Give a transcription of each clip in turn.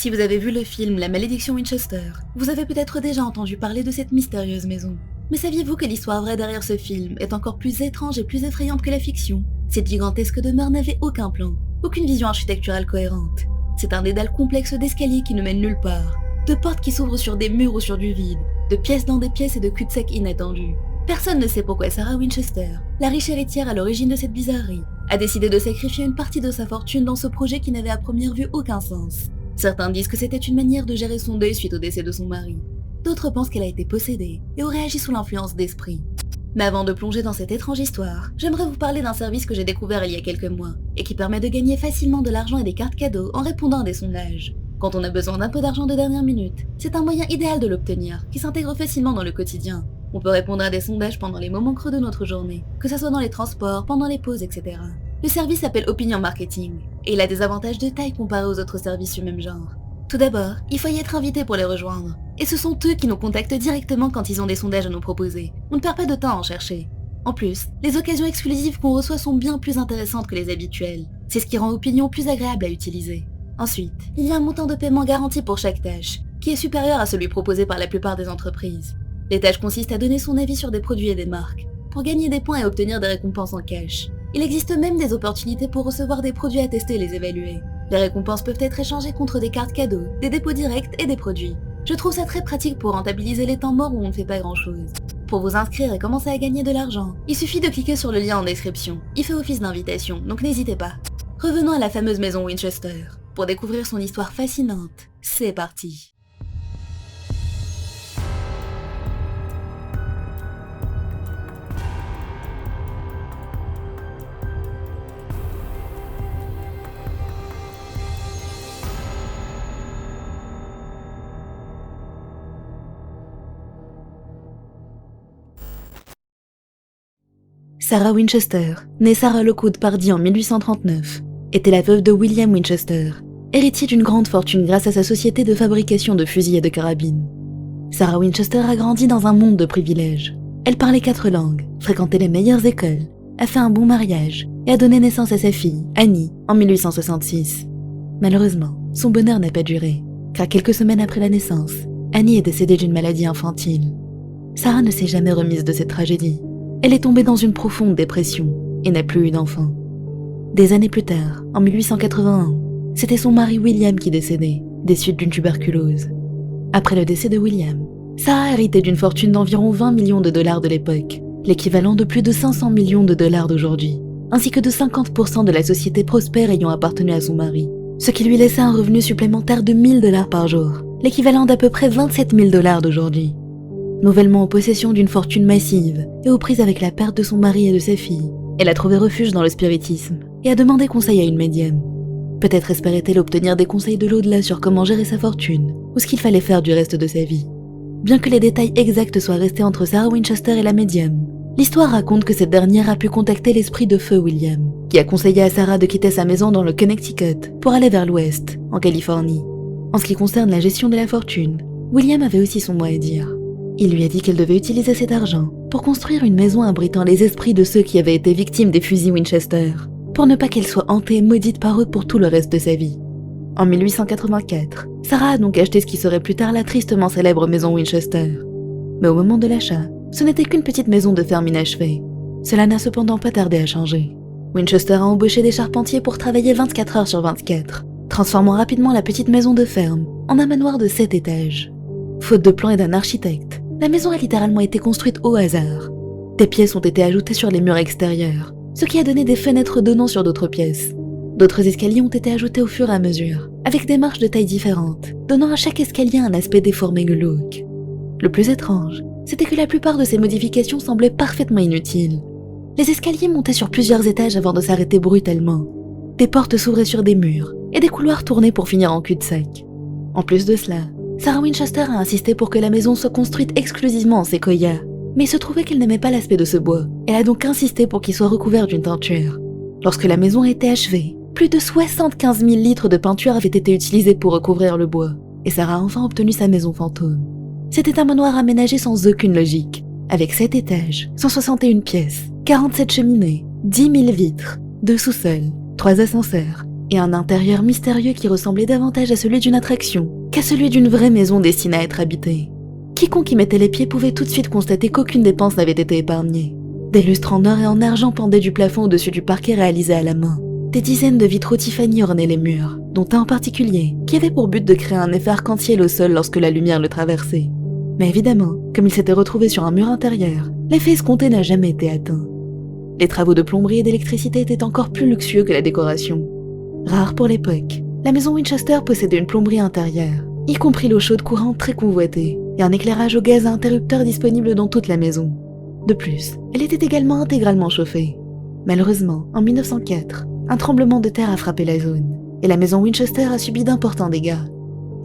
Si vous avez vu le film La Malédiction Winchester, vous avez peut-être déjà entendu parler de cette mystérieuse maison. Mais saviez-vous que l'histoire vraie derrière ce film est encore plus étrange et plus effrayante que la fiction? Cette gigantesque demeure n'avait aucun plan, aucune vision architecturale cohérente. C'est un dédale complexe d'escaliers qui ne mène nulle part, de portes qui s'ouvrent sur des murs ou sur du vide, de pièces dans des pièces et de cul-de-sac inattendus. Personne ne sait pourquoi Sarah Winchester, la riche héritière à l'origine de cette bizarrerie, a décidé de sacrifier une partie de sa fortune dans ce projet qui n'avait à première vue aucun sens. Certains disent que c'était une manière de gérer son deuil suite au décès de son mari. D'autres pensent qu'elle a été possédée et aurait agi sous l'influence d'esprits. Mais avant de plonger dans cette étrange histoire, j'aimerais vous parler d'un service que j'ai découvert il y a quelques mois et qui permet de gagner facilement de l'argent et des cartes cadeaux en répondant à des sondages. Quand on a besoin d'un peu d'argent de dernière minute, c'est un moyen idéal de l'obtenir, qui s'intègre facilement dans le quotidien. On peut répondre à des sondages pendant les moments creux de notre journée, que ce soit dans les transports, pendant les pauses, etc. Le service s'appelle Opinion Marketing, et il a des avantages de taille comparés aux autres services du même genre. Tout d'abord, il faut y être invité pour les rejoindre. Et ce sont eux qui nous contactent directement quand ils ont des sondages à nous proposer. On ne perd pas de temps à en chercher. En plus, les occasions exclusives qu'on reçoit sont bien plus intéressantes que les habituelles. C'est ce qui rend Opinion plus agréable à utiliser. Ensuite, il y a un montant de paiement garanti pour chaque tâche, qui est supérieur à celui proposé par la plupart des entreprises. Les tâches consistent à donner son avis sur des produits et des marques, pour gagner des points et obtenir des récompenses en cash. Il existe même des opportunités pour recevoir des produits à tester et les évaluer. Les récompenses peuvent être échangées contre des cartes cadeaux, des dépôts directs et des produits. Je trouve ça très pratique pour rentabiliser les temps morts où on ne fait pas grand chose. Pour vous inscrire et commencer à gagner de l'argent, il suffit de cliquer sur le lien en description. Il fait office d'invitation, donc n'hésitez pas. Revenons à la fameuse maison Winchester. Pour découvrir son histoire fascinante, c'est parti. Sarah Winchester, née Sarah Lockwood Pardee en 1839, était la veuve de William Winchester, héritier d'une grande fortune grâce à sa société de fabrication de fusils et de carabines. Sarah Winchester a grandi dans un monde de privilèges. Elle parlait 4 langues, fréquentait les meilleures écoles, a fait un bon mariage et a donné naissance à sa fille, Annie, en 1866. Malheureusement, son bonheur n'a pas duré, car quelques semaines après la naissance, Annie est décédée d'une maladie infantile. Sarah ne s'est jamais remise de cette tragédie. Elle est tombée dans une profonde dépression et n'a plus eu d'enfant. Des années plus tard, en 1881, c'était son mari William qui décédait, des suites d'une tuberculose. Après le décès de William, Sarah héritait d'une fortune d'environ 20 millions de dollars de l'époque, l'équivalent de plus de 500 millions de dollars d'aujourd'hui, ainsi que de 50% de la société prospère ayant appartenu à son mari, ce qui lui laissait un revenu supplémentaire de 1000 dollars par jour, l'équivalent d'à peu près 27 000 dollars d'aujourd'hui. Nouvellement en possession d'une fortune massive et aux prises avec la perte de son mari et de sa fille, elle a trouvé refuge dans le spiritisme et a demandé conseil à une médium. Peut-être espérait-elle obtenir des conseils de l'au-delà sur comment gérer sa fortune ou ce qu'il fallait faire du reste de sa vie. Bien que les détails exacts soient restés entre Sarah Winchester et la médium, l'histoire raconte que cette dernière a pu contacter l'esprit de feu William, qui a conseillé à Sarah de quitter sa maison dans le Connecticut pour aller vers l'ouest, en Californie. En ce qui concerne la gestion de la fortune, William avait aussi son mot à dire. Il lui a dit qu'elle devait utiliser cet argent pour construire une maison abritant les esprits de ceux qui avaient été victimes des fusils Winchester, pour ne pas qu'elle soit hantée et maudite par eux pour tout le reste de sa vie. En 1884, Sarah a donc acheté ce qui serait plus tard la tristement célèbre maison Winchester. Mais au moment de l'achat, ce n'était qu'une petite maison de ferme inachevée. Cela n'a cependant pas tardé à changer. Winchester a embauché des charpentiers pour travailler 24 heures sur 24, transformant rapidement la petite maison de ferme en un manoir de 7 étages. Faute de plan et d'un architecte, la maison a littéralement été construite au hasard. Des pièces ont été ajoutées sur les murs extérieurs, ce qui a donné des fenêtres donnant sur d'autres pièces. D'autres escaliers ont été ajoutés au fur et à mesure, avec des marches de tailles différentes, donnant à chaque escalier un aspect déformé et glauque. Le plus étrange, c'était que la plupart de ces modifications semblaient parfaitement inutiles. Les escaliers montaient sur plusieurs étages avant de s'arrêter brutalement. Des portes s'ouvraient sur des murs, et des couloirs tournaient pour finir en cul-de-sac. En plus de cela, Sarah Winchester a insisté pour que la maison soit construite exclusivement en séquoia, mais il se trouvait qu'elle n'aimait pas l'aspect de ce bois. Elle a donc insisté pour qu'il soit recouvert d'une teinture. Lorsque la maison a été achevée, plus de 75 000 litres de peinture avaient été utilisés pour recouvrir le bois, et Sarah a enfin obtenu sa maison fantôme. C'était un manoir aménagé sans aucune logique, avec 7 étages, 161 pièces, 47 cheminées, 10 000 vitres, 2 sous-sols, 3 ascenseurs, et un intérieur mystérieux qui ressemblait davantage à celui d'une attraction qu'à celui d'une vraie maison destinée à être habitée. Quiconque y mettait les pieds pouvait tout de suite constater qu'aucune dépense n'avait été épargnée. Des lustres en or et en argent pendaient du plafond au-dessus du parquet réalisé à la main. Des dizaines de vitraux Tiffany ornaient les murs, dont un en particulier, qui avait pour but de créer un effet arc-en-ciel au sol lorsque la lumière le traversait. Mais évidemment, comme il s'était retrouvé sur un mur intérieur, l'effet escompté n'a jamais été atteint. Les travaux de plomberie et d'électricité étaient encore plus luxueux que la décoration. Rare pour l'époque, la maison Winchester possédait une plomberie intérieure, y compris l'eau chaude courante très convoitée, et un éclairage au gaz à interrupteur disponible dans toute la maison. De plus, elle était également intégralement chauffée. Malheureusement, en 1904, un tremblement de terre a frappé la zone, et la maison Winchester a subi d'importants dégâts.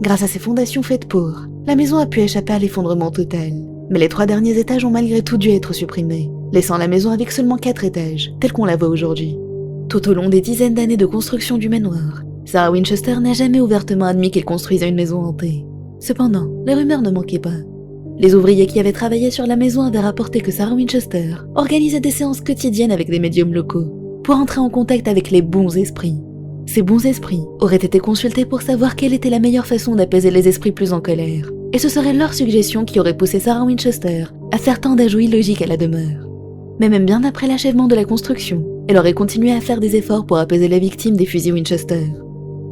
Grâce à ses fondations faites pour, la maison a pu échapper à l'effondrement total, mais les 3 derniers étages ont malgré tout dû être supprimés, laissant la maison avec seulement 4 étages, telle qu'on la voit aujourd'hui. Tout au long des dizaines d'années de construction du manoir, Sarah Winchester n'a jamais ouvertement admis qu'elle construisait une maison hantée. Cependant, les rumeurs ne manquaient pas. Les ouvriers qui avaient travaillé sur la maison avaient rapporté que Sarah Winchester organisait des séances quotidiennes avec des médiums locaux, pour entrer en contact avec les bons esprits. Ces bons esprits auraient été consultés pour savoir quelle était la meilleure façon d'apaiser les esprits plus en colère, et ce serait leur suggestion qui aurait poussé Sarah Winchester à faire tant d'ajouts illogiques à la demeure. Mais même bien après l'achèvement de la construction, elle aurait continué à faire des efforts pour apaiser les victimes des fusils Winchester.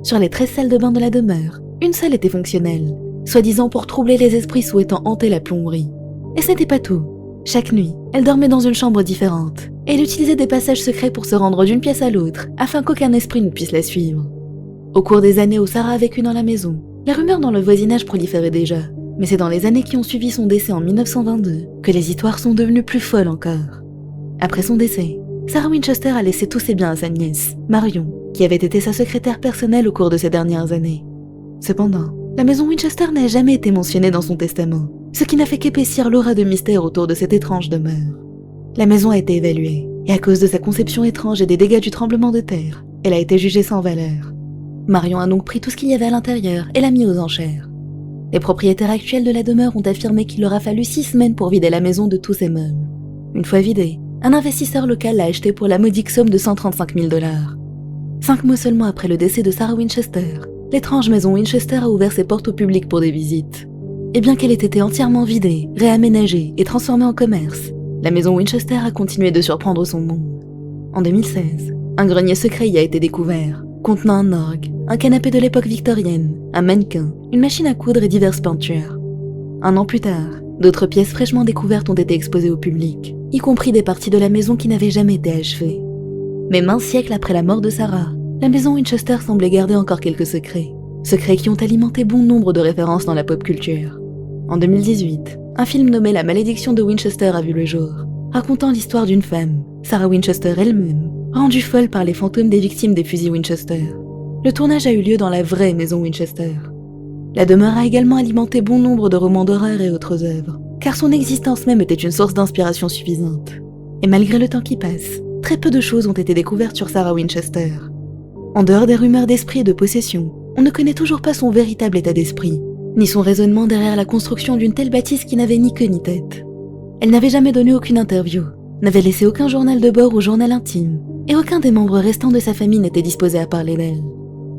Sur les 13 salles de bain de la demeure, une seule était fonctionnelle, soi-disant pour troubler les esprits souhaitant hanter la plomberie. Et ce n'était pas tout. Chaque nuit, elle dormait dans une chambre différente, et elle utilisait des passages secrets pour se rendre d'une pièce à l'autre, afin qu'aucun esprit ne puisse la suivre. Au cours des années où Sarah a vécu dans la maison, les rumeurs dans le voisinage proliféraient déjà, mais c'est dans les années qui ont suivi son décès en 1922 que les histoires sont devenues plus folles encore. Après son décès, Sarah Winchester a laissé tous ses biens à sa nièce, Marion, qui avait été sa secrétaire personnelle au cours de ces dernières années. Cependant, la maison Winchester n'a jamais été mentionnée dans son testament, ce qui n'a fait qu'épaissir l'aura de mystère autour de cette étrange demeure. La maison a été évaluée, et à cause de sa conception étrange et des dégâts du tremblement de terre, elle a été jugée sans valeur. Marion a donc pris tout ce qu'il y avait à l'intérieur et l'a mis aux enchères. Les propriétaires actuels de la demeure ont affirmé qu'il leur a fallu 6 semaines pour vider la maison de tous ses meubles. Une fois vidée, un investisseur local l'a acheté pour la modique somme de 135 000 $. 5 mois seulement après le décès de Sarah Winchester, l'étrange maison Winchester a ouvert ses portes au public pour des visites. Et bien qu'elle ait été entièrement vidée, réaménagée et transformée en commerce, la maison Winchester a continué de surprendre son monde. En 2016, un grenier secret y a été découvert, contenant un orgue, un canapé de l'époque victorienne, un mannequin, une machine à coudre et diverses peintures. Un an plus tard, d'autres pièces fraîchement découvertes ont été exposées au public, y compris des parties de la maison qui n'avaient jamais été achevées. Même un siècle après la mort de Sarah, la maison Winchester semblait garder encore quelques secrets qui ont alimenté bon nombre de références dans la pop culture. En 2018, un film nommé La malédiction de Winchester a vu le jour, racontant l'histoire d'une femme, Sarah Winchester elle-même, rendue folle par les fantômes des victimes des fusils Winchester. Le tournage a eu lieu dans la vraie maison Winchester. La demeure a également alimenté bon nombre de romans d'horreur et autres œuvres, car son existence même était une source d'inspiration suffisante. Et malgré le temps qui passe, très peu de choses ont été découvertes sur Sarah Winchester. En dehors des rumeurs d'esprit et de possession, on ne connaît toujours pas son véritable état d'esprit, ni son raisonnement derrière la construction d'une telle bâtisse qui n'avait ni queue ni tête. Elle n'avait jamais donné aucune interview, n'avait laissé aucun journal de bord ou journal intime, et aucun des membres restants de sa famille n'était disposé à parler d'elle.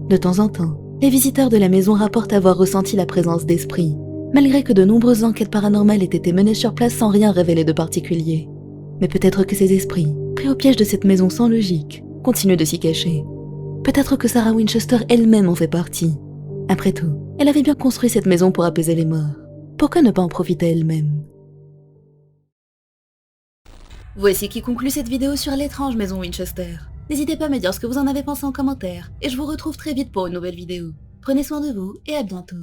De temps en temps, les visiteurs de la maison rapportent avoir ressenti la présence d'esprits, malgré que de nombreuses enquêtes paranormales aient été menées sur place sans rien révéler de particulier. Mais peut-être que ces esprits, pris au piège de cette maison sans logique, continuent de s'y cacher. Peut-être que Sarah Winchester elle-même en fait partie. Après tout, elle avait bien construit cette maison pour apaiser les morts. Pourquoi ne pas en profiter elle-même? Voici qui conclut cette vidéo sur l'étrange maison Winchester. N'hésitez pas à me dire ce que vous en avez pensé en commentaire, et je vous retrouve très vite pour une nouvelle vidéo. Prenez soin de vous, et à bientôt.